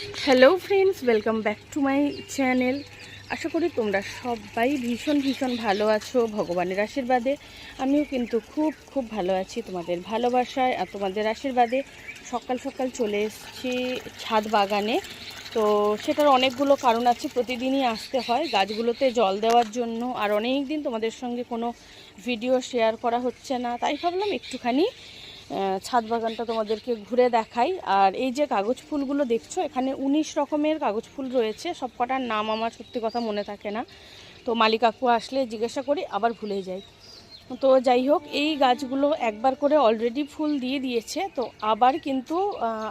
Hello friends, welcome back to my channel. আশা করি তোমরা সবাই ভীষণ ভালো আছো ভগবানের আশীর্বাদে। আমিও কিন্তু খুব ভালো আছি তোমাদের ভালোবাসায় আর তোমাদের আশীর্বাদে। সকাল সকাল চলে এসেছি ছাদ বাগানে। তো সেটার অনেকগুলো কারণ আছে, প্রতিদিনই আসতে হয় গাছগুলোতে জল দেওয়ার জন্য। আর অনেক দিন তোমাদের সঙ্গে কোনো ভিডিও শেয়ার করা হচ্ছে না, তাই ভাবলাম একটুখানি ছাদ বাগানটা তোমাদেরকে ঘুরে দেখাই। আর এই যে কাগজ ফুলগুলো দেখছো, এখানে 19 রকমের কাগজ ফুল রয়েছে। সব কটার নাম আমার সত্যি কথা মনে থাকে না, তো মালি কাকু আসলে জিজ্ঞাসা করি, আবার ভুলে যাই। তো যাই হোক, এই গাছগুলো একবার করে অলরেডি ফুল দিয়ে দিয়েছে, তো আবার কিন্তু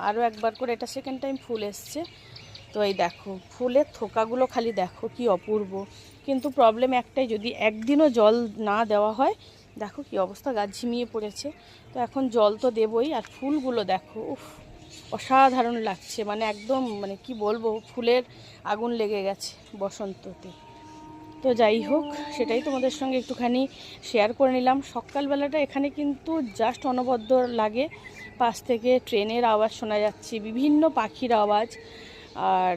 আরও একবার করে এটা সেকেন্ড টাইম ফুল এসছে। তো এই দেখো ফুলের থোকাগুলো খালি দেখো কি অপূর্ব। কিন্তু প্রবলেম একটাই, যদি একদিনও জল না দেওয়া হয়, দেখো কি অবস্থা, গাছ ঝিমিয়ে পড়েছে। তো এখন জল তো দেবই। আর ফুলগুলো দেখো, উফ, অসাধারণ লাগছে, মানে একদম মানে কি বলবো, ফুলের আগুন লেগে গেছে বসন্ততে। তো যাই হোক, সেটাই তোমাদের সঙ্গে একটুখানি শেয়ার করে নিলাম। সকালবেলাটা এখানে কিন্তু জাস্ট অনবদ্য লাগে। পাশ থেকে ট্রেনের আওয়াজ শোনা যাচ্ছে, বিভিন্ন পাখির আওয়াজ। আর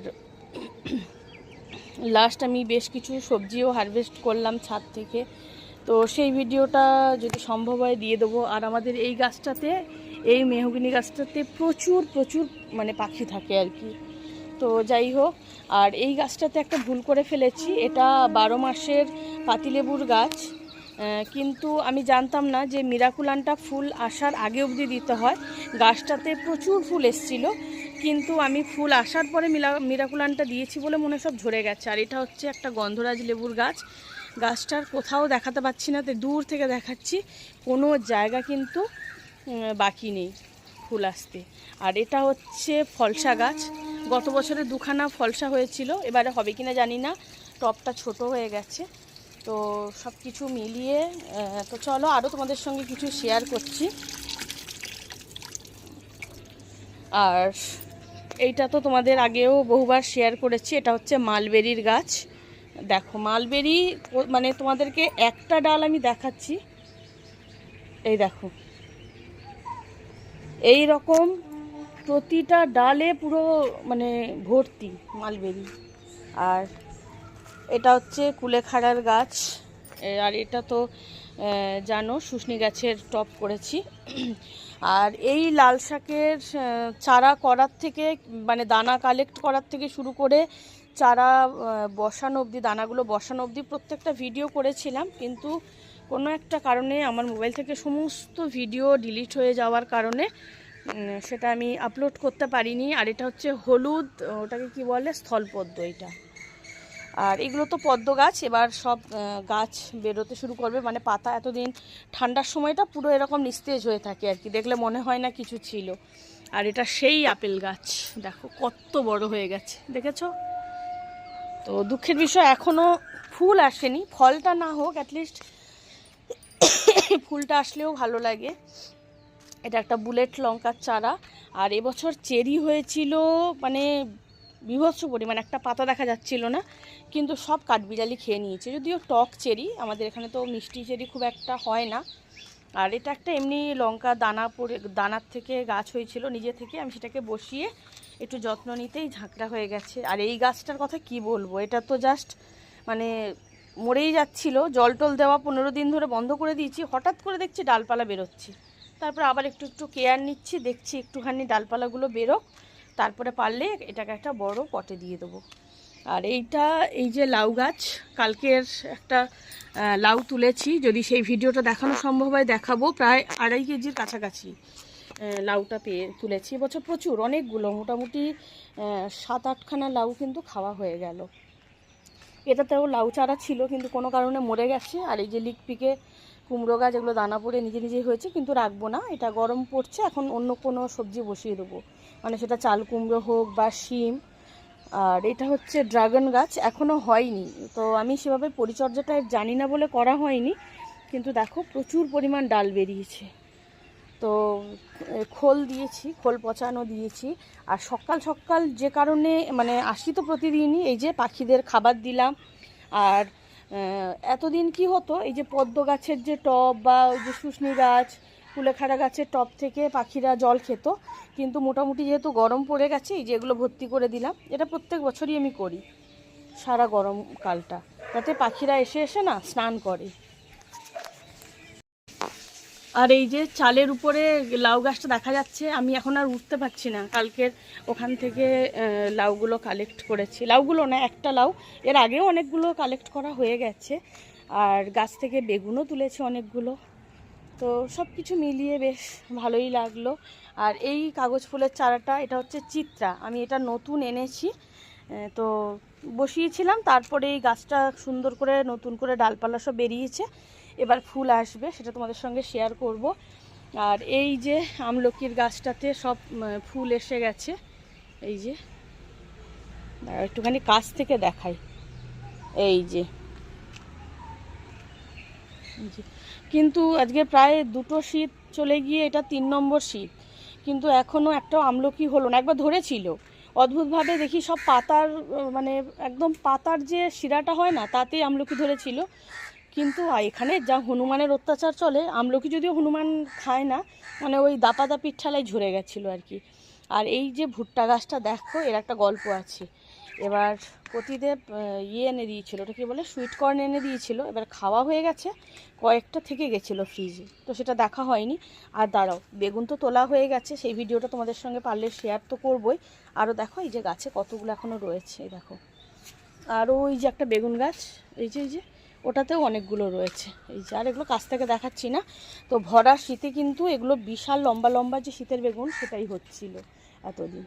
লাস্ট আমি বেশ কিছু সবজিও হারভেস্ট করলাম ছাদ থেকে, তো সেই ভিডিওটা যদি সম্ভব হয় দিয়ে দেবো। আর আমাদের এই গাছটাতে, এই মেহগিনি গাছটাতে প্রচুর মানে পাখি থাকে আর কি। তো যাই হোক, আর এই গাছটাতে একটা ভুল করে ফেলেছি, এটা 12 মাসের পাতিলেবুর গাছ। কিন্তু আমি জানতাম না যে মিরাকুলানটা ফুল আসার আগে অবধি দিতে হয়। গাছটাতে প্রচুর ফুল এসেছিলো, কিন্তু আমি ফুল আসার পরে মিরাকুলানটা দিয়েছি বলে মনে সব ঝরে গেছে। আর এটা হচ্ছে একটা গন্ধরাজ লেবুর গাছ। গাছটার কোথাও দেখাতে পাচ্ছি না, তো দূর থেকে দেখাচ্ছি, কোনো জায়গা কিন্তু বাকি নেই ফুল আসতে। আর এটা হচ্ছে ফলসা গাছ। গত বছরে 2খানা ফলসা হয়েছিল, এবারে হবে কিনা জানি না, টবটা ছোট হয়ে গেছে। তো সব কিছু মিলিয়ে তো চলো আরও তোমাদের সঙ্গে কিছু শেয়ার করছি। আর এইটা তো তোমাদের আগেও বহুবার শেয়ার করেছি, এটা হচ্ছে মালবেরির গাছ। দেখো মালবেরি, মানে তোমাদেরকে একটা ডাল আমি দেখাচ্ছি, এই দেখো এই রকম প্রতিটা ডালে পুরো মানে ভর্তি মালবেরি। আর এটা হচ্ছে কুলেখাড়ার গাছ। আর এটা তো জানো শুশনি গাছের টব করেছি। আর এই লাল শাকের চারা করার থেকে, মানে দানা কালেক্ট করার থেকে শুরু করে চারা বসানো অবধি, দানাগুলো বসানো অবধি প্রত্যেকটা ভিডিও করেছিলাম, কিন্তু কোনো একটা কারণে আমার মোবাইল থেকে সমস্ত ভিডিও ডিলিট হয়ে যাওয়ার কারণে সেটা আমি আপলোড করতে পারিনি। আর এটা হচ্ছে হলুদ, ওটাকে কি বলে, স্থলপদ্ম এটা। আর এগুলো তো পদ্ম গাছ, এবার সব গাছ বেরোতে শুরু করবে, মানে পাতা এতদিন ঠান্ডার সময়টা পুরো এরকম নিস্তেজ হয়ে থাকে আর কি, দেখলে মনে হয় না কিছু ছিল। আর এটা সেই আপেল গাছ, দেখো কত বড় হয়ে গেছে, দেখেছো? তো দুঃখের বিষয় এখনও ফুল আসেনি, ফলটা না হোক অ্যাটলিস্ট ফুলটা আসলেও ভালো লাগে। এটা একটা বুলেট লঙ্কার চারা। আর এবছর চেরি হয়েছিল, মানে বিভৎস পরিমাণ, একটা পাতা দেখা যাচ্ছিল না, কিন্তু সব কাঠবিড়ালি খেয়ে নিয়েছে। যদিও টক চেরি, আমাদের এখানে তো মিষ্টি চেরি খুব একটা হয় না। আর এটা একটা এমনি লঙ্কা দানা পড়ে, দানার থেকে গাছ হয়েছিল নিজে থেকে, আমি সেটাকে বসিয়ে একটু যত্ন নিতেই ঝাঁকড়া হয়ে গেছে। আর এই গাছটার কথা কি বলবো, এটা তো জাস্ট মানে মরেই যাচ্ছিল। জল টল দেওয়া 15 দিন ধরে বন্ধ করে দিয়েছি, হঠাৎ করে দেখছি ডালপালা বেরোচ্ছে। তারপর আবার একটু কেয়ার নিচ্ছি, দেখছি একটুখানি ডালপালাগুলো বেরোক, তারপরে পারলে এটাকে একটা বড় পটে দিয়ে দেবো। আর এইটা, এই যে লাউ গাছ, কালকের একটা লাউ তুলেছি, যদি সেই ভিডিওটা দেখানো সম্ভব হয় দেখাবো। প্রায় 2.5 কেজির কাছাকাছি লাউটা তুলেছি এবছর, প্রচুর, অনেকগুলো, মোটামুটি 7-8খানা লাউ কিন্তু খাওয়া হয়ে গেল। এটাতেও লাউ চারা ছিল, কিন্তু কোনো কারণে মরে গেছে। আর এই যে লিকপিকে কুমড়ো গাছ, এগুলো দানা পড়ে নিজেই হয়েছে, কিন্তু রাখবো না, এটা গরম পড়ছে, এখন অন্য কোনো সবজি বসিয়ে দেবো, মানে সেটা চাল কুমড়ো হোক বা শিম। আর এটা হচ্ছে ড্রাগন গাছ, এখনও হয়নি, তো আমি সেভাবে পরিচর্যাটা জানি না বলে করা হয়নি, কিন্তু দেখো প্রচুর পরিমাণ ডাল বেরিয়েছে। তো খোল দিয়েছি, খোল পচানো দিয়েছি। আর সকাল সকাল যে কারণে মানে আসি তো প্রতিদিনই, এই যে পাখিদের খাবার দিলাম। আর এতদিন কি হতো, এই যে পদ্ম গাছের যে টব বা ওই যে শুশনি গাছ, কুলেখাড়া গাছের টব থেকে পাখিরা জল খেত, কিন্তু মোটামুটি যেহেতু গরম পড়ে গেছে, এই যে এগুলো ভর্তি করে দিলাম। এটা প্রত্যেক বছরই আমি করি সারা গরমকালটা, যাতে পাখিরা এসে এসে না স্নান করে। আর এই যে চালের উপরে লাউ গাছটা দেখা যাচ্ছে, আমি এখন আর উঠতে পারছি না। কালকের ওখান থেকে লাউগুলো কালেক্ট করেছি, লাউগুলো না, একটা লাউ, এর আগেও অনেকগুলো কালেক্ট করা হয়ে গেছে। আর গাছ থেকে বেগুনও তুলেছি অনেকগুলো। তো সব কিছু মিলিয়ে বেশ ভালোই লাগলো। আর এই কাগজ ফুলের চারাটা, এটা হচ্ছে চিত্রা, আমি এটা নতুন এনেছি। তো বসিয়েছিলাম, তারপরে এই গাছটা সুন্দর করে নতুন করে ডালপালা সব বেরিয়েছে, এবার ফুল আসবে, সেটা তোমাদের সঙ্গে শেয়ার করব। আর এই যে আমলকির গাছটাতে সব ফুল এসে গেছে, এই যে একটুখানি কাছ থেকে দেখাই, এই যে। কিন্তু আজকে প্রায় 2টো শীত চলে গিয়ে এটা 3 নম্বর শীত, কিন্তু এখনও একটাও আমলকি হলো না। একবার ধরেছিল, অদ্ভুতভাবে দেখি সব পাতার মানে একদম পাতার যে শিরাটা হয় না, তাতেই আমলকি ধরেছিল। কিন্তু এখানে যা হনুমানের অত্যাচার চলে, আমলকি যদিও হনুমান খায় না, মানে ওই দাপাদাপির ঠালায় ঝরে গেছিলো আর কি। আর এই যে ভুট্টা গাছটা দেখো, এর একটা গল্প আছে। এবার পতিদেব এনে দিয়েছিল, ওটা কী বলে, সুইট কর্ন এনে দিয়েছিল। এবার খাওয়া হয়ে গেছে, কয়েকটা থেকে গেছিলো ফ্রিজে, তো সেটা দেখা হয়নি। আর দাঁড়াও, বেগুন তো তোলা হয়ে গেছে, সেই ভিডিওটা তোমাদের সঙ্গে পারলে শেয়ার তো করবোই। আরও দেখো এই যে গাছে কতগুলো এখনও রয়েছে, দেখো। আর ওই যে একটা বেগুন গাছ, এই যে ওটাতেও অনেকগুলো রয়েছে, এই যে। আর এগুলো কাছ থেকে দেখাচ্ছি না। তো ভরা শীতে কিন্তু এগুলো বিশাল লম্বা লম্বা যে শীতের বেগুন, সেটাই হচ্ছিল এতদিন।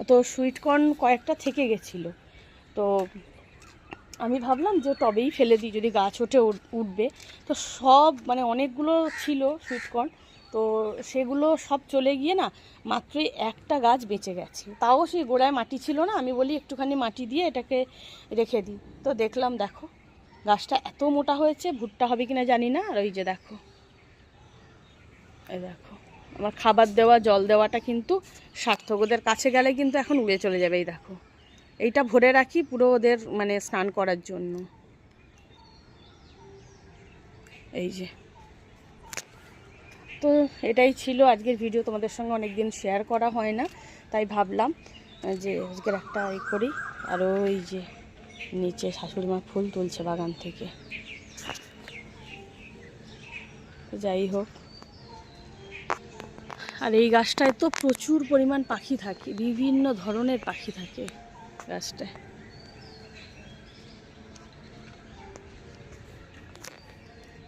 তো সুইটকর্ন কয়েকটা থেকে গেছিলো, তো আমি ভাবলাম যে টবেই ফেলে দিই, যদি গাছ ওঠে উঠবে। তো সব মানে অনেকগুলো ছিল সুইটকর্ন, তো সেগুলো সব চলে গিয়ে না মাত্রই একটা গাছ বেঁচে গেছে। তাও সেই গোড়ায় মাটি ছিল না, আমি বলি একটুখানি মাটি দিয়ে এটাকে রেখে দিই। তো দেখলাম, দেখো গাছটা এত মোটা হয়েছে, ভুট্টা হবে কিনা জানি না। আর ওই যে দেখো, এই দেখো আমার খাবার দেওয়া জল দেওয়াটা কিন্তু সার্থক। ওদের কাছে গেলে কিন্তু এখন উড়ে চলে যাবে। এই দেখো, এইটা ভরে রাখি পুরো ওদের মানে স্নান করার জন্য, এই যে। তো এটাই ছিল আজকের ভিডিও, তোমাদের সঙ্গে অনেক দিন শেয়ার করা হয় না, তাই ভাবলাম যে আজকের একটা করি। আর ওই যে নিচে শাশুড়ি মা ফুল তুলছে বাগান থেকে। যাই হোক, আর এই গাছটায় তো প্রচুর পরিমাণ পাখি থাকে, বিভিন্ন ধরনের পাখি থাকে গাছটায়।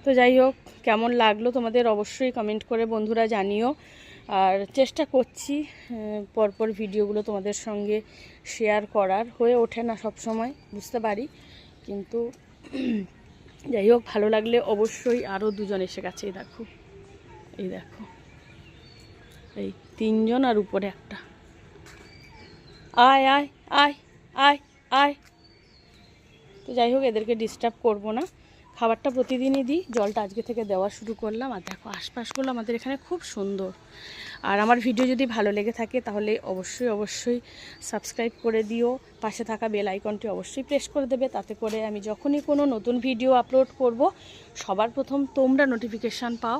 তো যাই হোক, কেমন লাগলো তোমাদের অবশ্যই কমেন্ট করে বন্ধুরা জানিও। আর চেষ্টা করছি পরপর ভিডিওগুলো তোমাদের সঙ্গে শেয়ার করার, হয়ে ওঠে না সব সময়, বুঝতে পারি, কিন্তু যাই হোক ভালো লাগলে অবশ্যই। আরও দুজন এসে গেছে, এই দেখো, এই দেখো, এই 3জন আর উপরে একটা। আয় আয় আয় আয় আয়। তো যাই হোক, এদেরকে ডিস্টার্ব করব না, খাবারটা প্রতিদিনই দিই, জলটা আজকে থেকে দেওয়া শুরু করলাম। আর দেখো আশপাশগুলো আমাদের এখানে খুব সুন্দর। আর আমার ভিডিও যদি ভালো লেগে থাকে তাহলে অবশ্যই সাবস্ক্রাইব করে দিও, পাশে থাকা বেল আইকনটি অবশ্যই প্রেস করে দেবে, তাতে করে আমি যখনই কোনো নতুন ভিডিও আপলোড করব সবার প্রথম তোমরা নোটিফিকেশান পাও।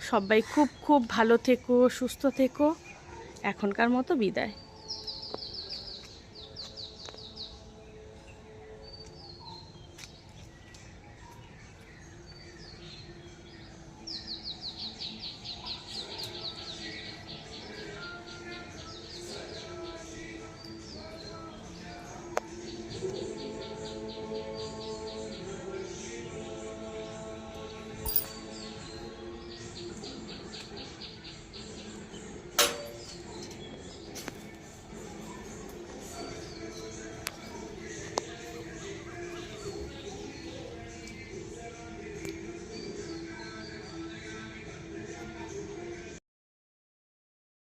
সবাই খুব ভালো থেকো, সুস্থ থেকো, এখনকার মতো বিদায়।